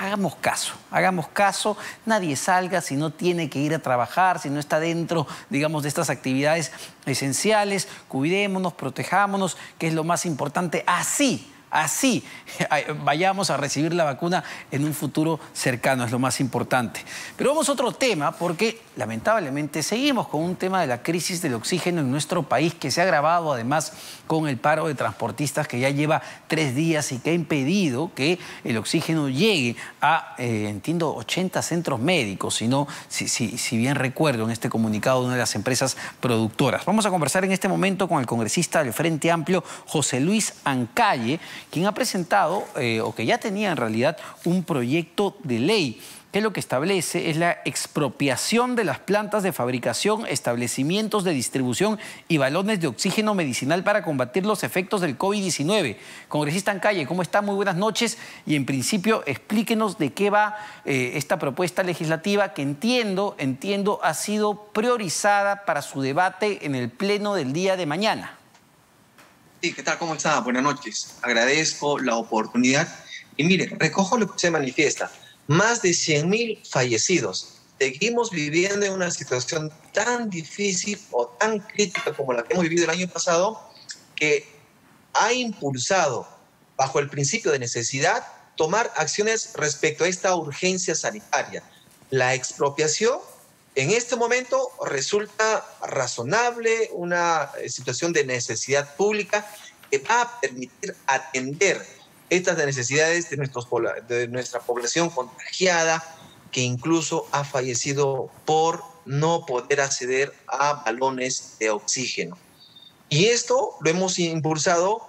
hagamos caso, nadie salga si no tiene que ir a trabajar, si no está dentro, digamos, de estas actividades esenciales, cuidémonos, protejámonos, que es lo más importante, así vayamos a recibir la vacuna en un futuro cercano, es lo más importante. Pero vamos a otro tema, porque lamentablemente seguimos con un tema de la crisis del oxígeno en nuestro país, que se ha agravado además con el paro de transportistas que ya lleva 3 días y que ha impedido que el oxígeno llegue a, entiendo, 80 centros médicos, si bien recuerdo en este comunicado de una de las empresas productoras. Vamos a conversar en este momento con el congresista del Frente Amplio, José Luis Ancalle, quien ha presentado, o que ya tenía en realidad, un proyecto de ley que lo que establece es la expropiación de las plantas de fabricación, establecimientos de distribución y balones de oxígeno medicinal para combatir los efectos del COVID-19. Congresista Ancalle, ¿cómo está? Muy buenas noches. Y en principio, explíquenos de qué va esta propuesta legislativa que entiendo ha sido priorizada para su debate en el pleno del día de mañana. Sí, ¿qué tal? ¿Cómo está? Buenas noches. Agradezco la oportunidad. Y mire, recojo lo que se manifiesta. Más de 100.000 fallecidos. Seguimos viviendo en una situación tan difícil o tan crítica como la que hemos vivido el año pasado, que ha impulsado, bajo el principio de necesidad, tomar acciones respecto a esta urgencia sanitaria. La expropiación en este momento resulta razonable, una situación de necesidad pública que va a permitir atender estas necesidades de nuestra población contagiada, que incluso ha fallecido por no poder acceder a balones de oxígeno. Y esto lo hemos impulsado,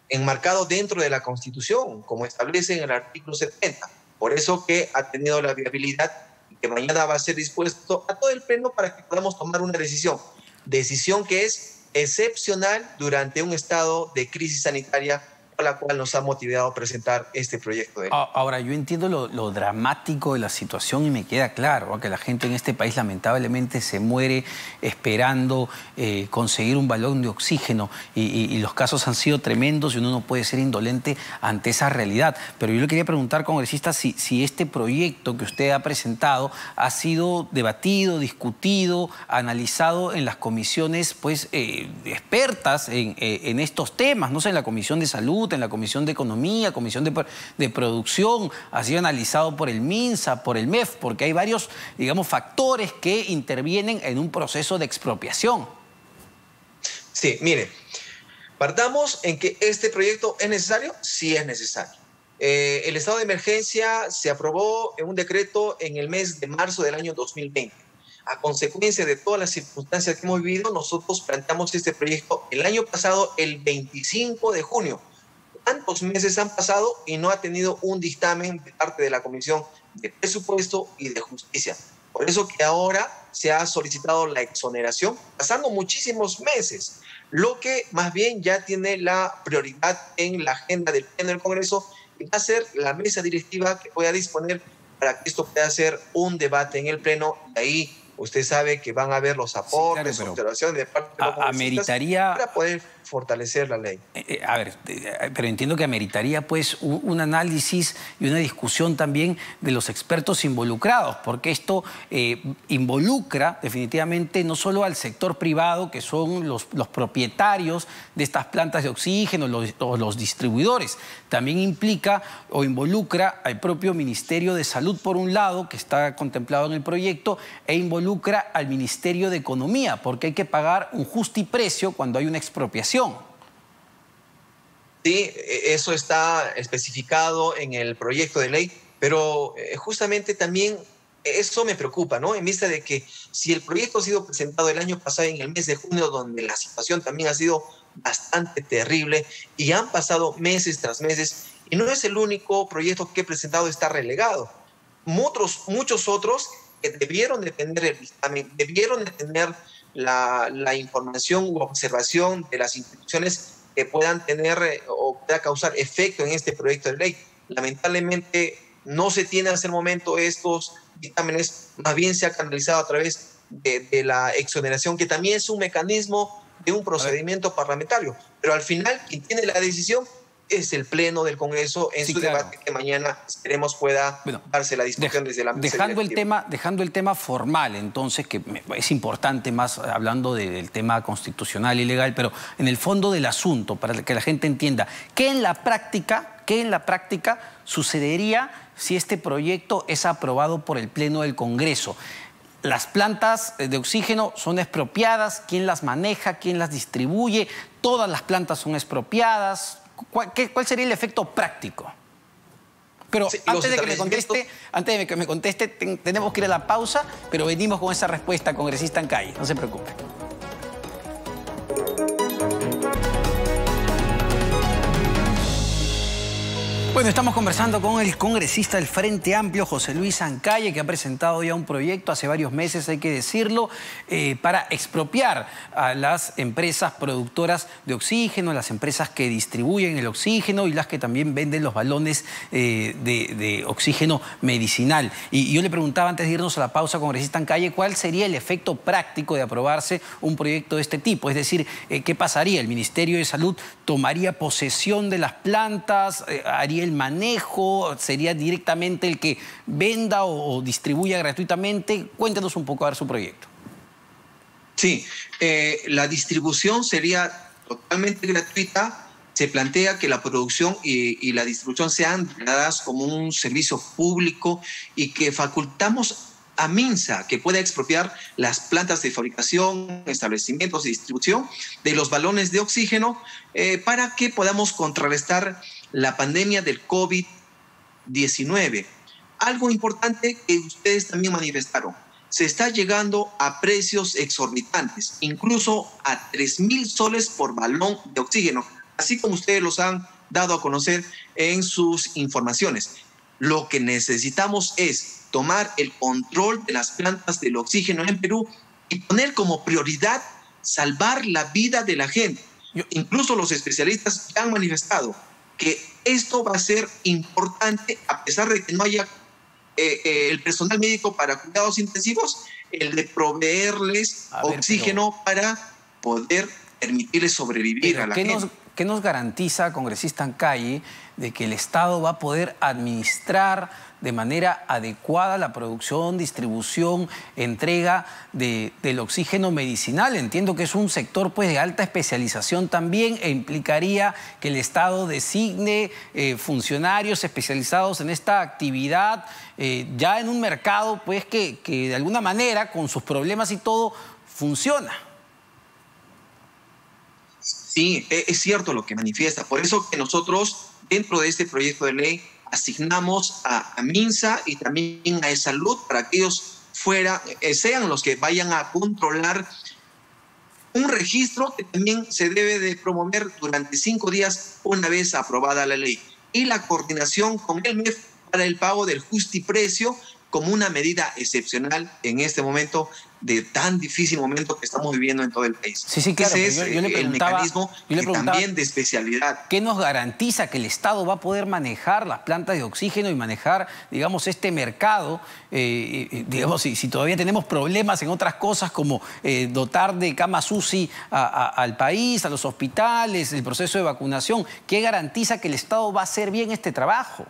enmarcado dentro de la Constitución, como establece en el artículo 70. Por eso que ha tenido la viabilidad y que mañana va a ser dispuesto a todo el pleno para que podamos tomar una decisión. Decisión que es excepcional durante un estado de crisis sanitaria, por la cual nos ha motivado a presentar este proyecto de ley. Ahora, yo entiendo lo dramático de la situación y me queda claro, ¿no?, que la gente en este país lamentablemente se muere esperando conseguir un balón de oxígeno y los casos han sido tremendos y uno no puede ser indolente ante esa realidad. Pero yo le quería preguntar, congresista, si este proyecto que usted ha presentado ha sido debatido, discutido, analizado en las comisiones expertas en estos temas, no sé, en la Comisión de Salud, en la Comisión de Economía, Comisión de Producción, ha sido analizado por el MINSA, por el MEF, porque hay varios, digamos, factores que intervienen en un proceso de expropiación. Sí, mire, partamos en que este proyecto es necesario, sí es necesario. El estado de emergencia se aprobó en un decreto en el mes de marzo del año 2020. A consecuencia de todas las circunstancias que hemos vivido, nosotros planteamos este proyecto el año pasado, el 25 de junio. ¿Cuántos meses han pasado y no ha tenido un dictamen de parte de la Comisión de Presupuesto y de Justicia? Por eso que ahora se ha solicitado la exoneración, pasando muchísimos meses, lo que más bien ya tiene la prioridad en la agenda del Pleno del Congreso y va a ser la mesa directiva que pueda disponer para que esto pueda ser un debate en el Pleno. Y ahí usted sabe que van a haber los aportes, sí, claro, observaciones de parte de los congresistas para poder fortalecer la ley. Pero entiendo que ameritaría pues un análisis y una discusión también de los expertos involucrados, porque esto involucra definitivamente no solo al sector privado, que son los propietarios de estas plantas de oxígeno, los distribuidores, también implica o involucra al propio Ministerio de Salud por un lado, que está contemplado en el proyecto, e involucra al Ministerio de Economía, porque hay que pagar un justiprecio cuando hay una expropiación. Sí, eso está especificado en el proyecto de ley, pero justamente también eso me preocupa, ¿no? En vista de que si el proyecto ha sido presentado el año pasado en el mes de junio, donde la situación también ha sido bastante terrible y han pasado meses tras meses, y no es el único proyecto que he presentado, está relegado. Muchos otros que debieron de tener el dictamen, debieron de tener la información u observación de las instituciones que puedan tener o pueda causar efecto en este proyecto de ley. Lamentablemente no se tiene hasta el momento estos dictámenes, más bien se ha canalizado a través de la exoneración, que también es un mecanismo de un procedimiento parlamentario. Pero al final quien tiene la decisión es el Pleno del Congreso en su debate que mañana esperemos pueda darse la discusión desde la mesa directiva. Dejando el tema formal, entonces, que es importante más hablando del tema constitucional y legal, pero en el fondo del asunto, para que la gente entienda, ¿qué en la práctica sucedería si este proyecto es aprobado por el Pleno del Congreso? Las plantas de oxígeno son expropiadas, ¿quién las maneja, quién las distribuye? Todas las plantas son expropiadas. ¿Cuál sería el efecto práctico? Pero sí, antes de que me conteste, tenemos que ir a la pausa, pero venimos con esa respuesta, congresista Ancaya, no se preocupe. Bueno, estamos conversando con el congresista del Frente Amplio, José Luis Ancaya, que ha presentado ya un proyecto hace varios meses, hay que decirlo, para expropiar a las empresas productoras de oxígeno, las empresas que distribuyen el oxígeno y las que también venden los balones de oxígeno medicinal. Y yo le preguntaba antes de irnos a la pausa, congresista Ancaya, ¿cuál sería el efecto práctico de aprobarse un proyecto de este tipo? Es decir, ¿qué pasaría? ¿El Ministerio de Salud tomaría posesión de las plantas? ¿Haría el manejo? ¿Sería directamente el que venda o distribuya gratuitamente? Cuéntanos un poco a ver su proyecto. Sí, la distribución sería totalmente gratuita. Se plantea que la producción y la distribución sean dadas como un servicio público y que facultamos a MINSA, que pueda expropiar las plantas de fabricación, establecimientos de distribución de los balones de oxígeno para que podamos contrarrestar la pandemia del COVID-19. Algo importante que ustedes también manifestaron, se está llegando a precios exorbitantes, incluso a 3.000 soles por balón de oxígeno, así como ustedes los han dado a conocer en sus informaciones. Lo que necesitamos es tomar el control de las plantas del oxígeno en Perú y poner como prioridad salvar la vida de la gente. Incluso los especialistas ya han manifestado que esto va a ser importante a pesar de que no haya el personal médico para cuidados intensivos, el de proveerles oxígeno para poder permitirles sobrevivir a la gente. ¿Qué nos garantiza, congresista Ancaya, de que el Estado va a poder administrar de manera adecuada la producción, distribución, entrega del oxígeno medicinal? Entiendo que es un sector pues, de alta especialización también e implicaría que el Estado designe funcionarios especializados en esta actividad, ya en un mercado pues, que de alguna manera, con sus problemas y todo, funciona. Sí, es cierto lo que manifiesta. Por eso que nosotros, dentro de este proyecto de ley, asignamos a MINSA y también a Salud para que ellos sean los que vayan a controlar un registro que también se debe de promover durante 5 días una vez aprobada la ley. Y la coordinación con el MEF para el pago del justiprecio como una medida excepcional en este momento de tan difícil momento que estamos viviendo en todo el país. Sí, claro. Ese es el mecanismo también de especialidad. ¿Qué nos garantiza que el Estado va a poder manejar las plantas de oxígeno y manejar, digamos, este mercado? Digamos, si todavía tenemos problemas en otras cosas como dotar de camas UCI al país, a los hospitales, el proceso de vacunación. ¿Qué garantiza que el Estado va a hacer bien este trabajo?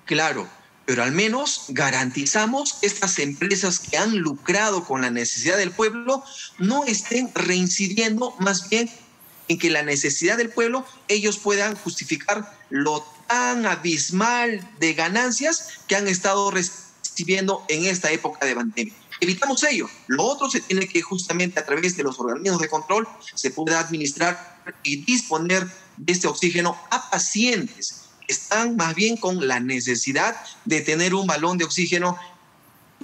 Claro. Pero al menos garantizamos que estas empresas que han lucrado con la necesidad del pueblo no estén reincidiendo, más bien en que la necesidad del pueblo ellos puedan justificar lo tan abismal de ganancias que han estado recibiendo en esta época de pandemia. Evitamos ello. Lo otro se tiene que justamente a través de los organismos de control se pueda administrar y disponer de este oxígeno a pacientes están más bien con la necesidad de tener un balón de oxígeno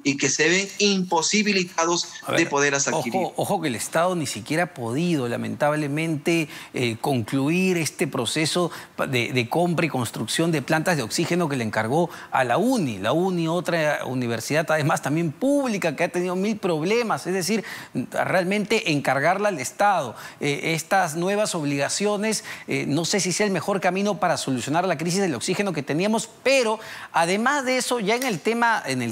y que se ven imposibilitados de poder adquirir. Ojo que el Estado ni siquiera ha podido, lamentablemente, concluir este proceso de compra y construcción de plantas de oxígeno que le encargó a la UNI. La UNI, otra universidad, además también pública, que ha tenido 1000 problemas. Es decir, realmente encargarla al Estado. Estas nuevas obligaciones, no sé si sea el mejor camino para solucionar la crisis del oxígeno que teníamos, pero además de eso, ya en el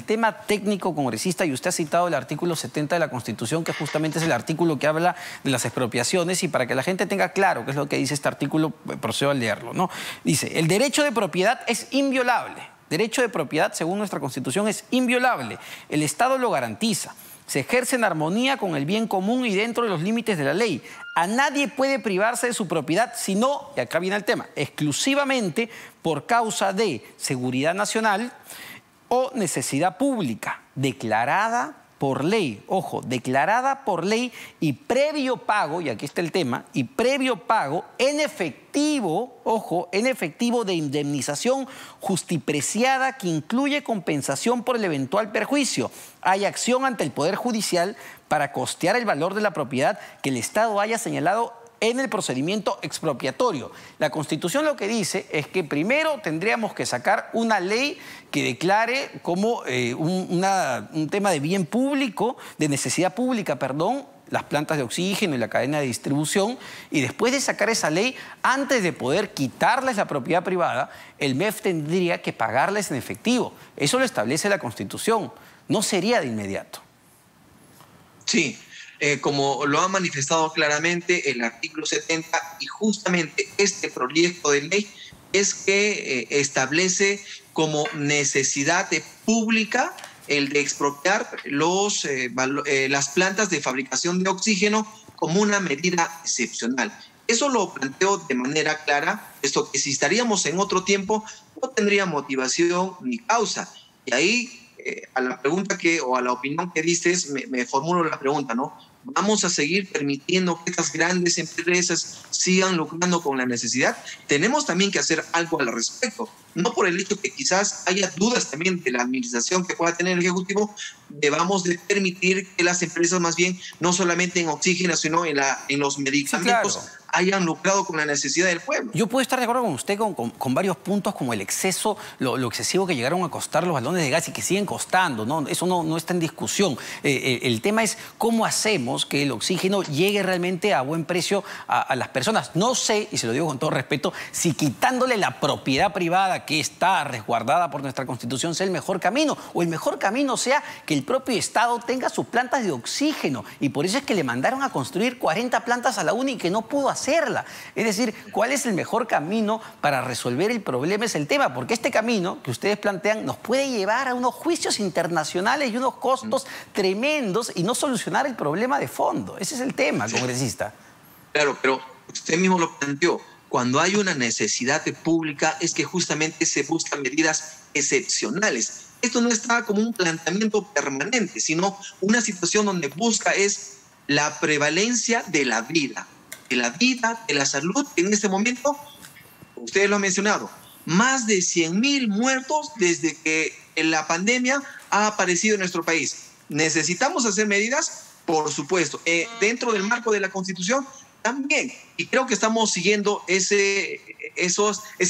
tema técnico, técnico, congresista, y usted ha citado el artículo 70 de la Constitución, que justamente es el artículo que habla de las expropiaciones, y para que la gente tenga claro qué es lo que dice este artículo, procedo a leerlo, ¿no? Dice, el derecho de propiedad es inviolable. Derecho de propiedad, según nuestra Constitución, es inviolable. El Estado lo garantiza. Se ejerce en armonía con el bien común y dentro de los límites de la ley. A nadie puede privarse de su propiedad, sino, y acá viene el tema, exclusivamente por causa de seguridad nacional o necesidad pública, declarada por ley, ojo, declarada por ley y previo pago, y aquí está el tema, y previo pago en efectivo, ojo, en efectivo de indemnización justipreciada que incluye compensación por el eventual perjuicio. Hay acción ante el Poder Judicial para costear el valor de la propiedad que el Estado haya señalado en el procedimiento expropiatorio. La Constitución lo que dice es que primero tendríamos que sacar una ley que declare como un tema de bien público, de necesidad pública, perdón, las plantas de oxígeno y la cadena de distribución, y después de sacar esa ley, antes de poder quitarles la propiedad privada, el MEF tendría que pagarles en efectivo. Eso lo establece la Constitución. No sería de inmediato. Sí. Como lo ha manifestado claramente el artículo 70, y justamente este proyecto de ley es que establece como necesidad pública el de expropiar las plantas de fabricación de oxígeno como una medida excepcional. Eso lo planteo de manera clara, esto que si estaríamos en otro tiempo no tendría motivación ni causa. Y ahí, a la pregunta o a la opinión que dices, me formulo la pregunta, ¿no? ¿Vamos a seguir permitiendo que estas grandes empresas sigan lucrando con la necesidad? Tenemos también que hacer algo al respecto. No por el hecho que quizás haya dudas también de la administración que pueda tener el Ejecutivo, debamos de permitir que las empresas más bien, no solamente en oxígeno, sino en los medicamentos, sí, claro, hayan lucrado con la necesidad del pueblo. Yo puedo estar de acuerdo con usted con varios puntos, como el exceso, lo excesivo que llegaron a costar los balones de gas y que siguen costando, ¿no? Eso no está en discusión. El tema es cómo hacemos que el oxígeno llegue realmente a buen precio a las personas. No sé, y se lo digo con todo respeto, si quitándole la propiedad privada que está resguardada por nuestra Constitución sea el mejor camino, o el mejor camino sea que el propio Estado tenga sus plantas de oxígeno, y por eso es que le mandaron a construir 40 plantas a la UNI y que no pudo hacerla. Es decir, ¿cuál es el mejor camino para resolver el problema? Es el tema, porque este camino que ustedes plantean nos puede llevar a unos juicios internacionales y unos costos tremendos y no solucionar el problema de fondo. Ese es el tema, congresista. Claro, pero usted mismo lo planteó. Cuando hay una necesidad pública es que justamente se buscan medidas excepcionales. Esto no está como un planteamiento permanente, sino una situación donde busca es la prevalencia de la vida, de la salud. En este momento, ustedes lo han mencionado, más de 100.000 muertos desde que la pandemia ha aparecido en nuestro país. ¿Necesitamos hacer medidas? Por supuesto. Dentro del marco de la Constitución, también. Y creo que estamos siguiendo esas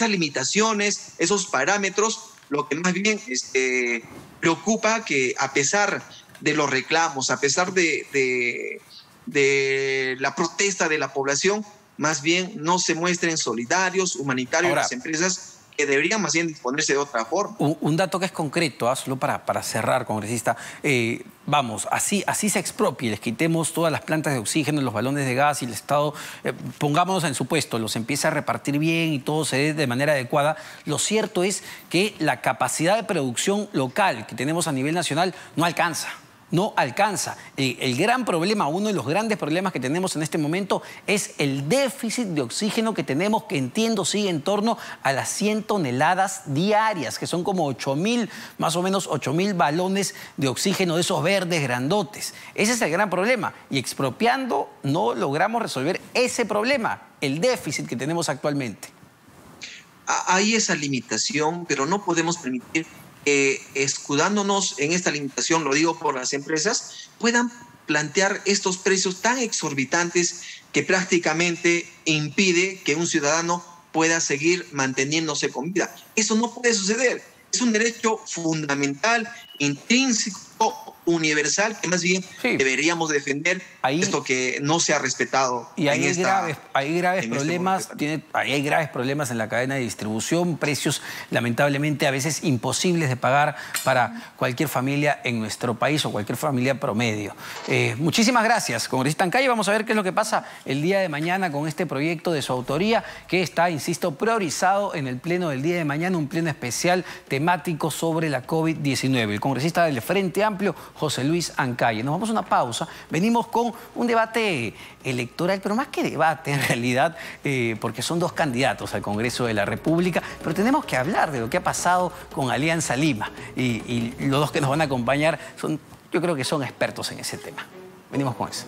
limitaciones, esos parámetros. Lo que más bien preocupa que a pesar de los reclamos, a pesar de la protesta de la población, más bien no se muestren solidarios, humanitarios. Ahora, las empresas que deberían más bien disponerse de otra forma. Un dato que es concreto, solo para cerrar, congresista. Vamos, así se expropie, les quitemos todas las plantas de oxígeno, los balones de gas y el Estado, pongámonos en su puesto, los empieza a repartir bien y todo se dé de manera adecuada. Lo cierto es que la capacidad de producción local que tenemos a nivel nacional no alcanza. No alcanza. El gran problema, uno de los grandes problemas que tenemos en este momento es el déficit de oxígeno que tenemos, que entiendo sigue en torno a las 100 toneladas diarias, que son como 8.000, más o menos 8.000 balones de oxígeno de esos verdes grandotes. Ese es el gran problema. Y expropiando no logramos resolver ese problema, el déficit que tenemos actualmente. Hay esa limitación, pero no podemos permitir escudándonos en esta limitación, lo digo por las empresas, puedan plantear estos precios tan exorbitantes que prácticamente impide que un ciudadano pueda seguir manteniéndose con vida. Eso no puede suceder. Es un derecho fundamental intrínseco, universal, que más bien deberíamos defender, esto que no se ha respetado. Y hay graves problemas en la cadena de distribución, precios lamentablemente a veces imposibles de pagar para cualquier familia en nuestro país o cualquier familia promedio. Muchísimas gracias, congresista Ancaya. Vamos a ver qué es lo que pasa el día de mañana con este proyecto de su autoría que está, insisto, priorizado en el pleno del día de mañana, un pleno especial temático sobre la COVID-19. El congresista del Frente Amplio, José Luis Ancaya. Nos vamos a una pausa. Venimos con un debate electoral, pero más que debate en realidad, porque son dos candidatos al Congreso de la República, pero tenemos que hablar de lo que ha pasado con Alianza Lima. Y los dos que nos van a acompañar yo creo que son expertos en ese tema. Venimos con eso.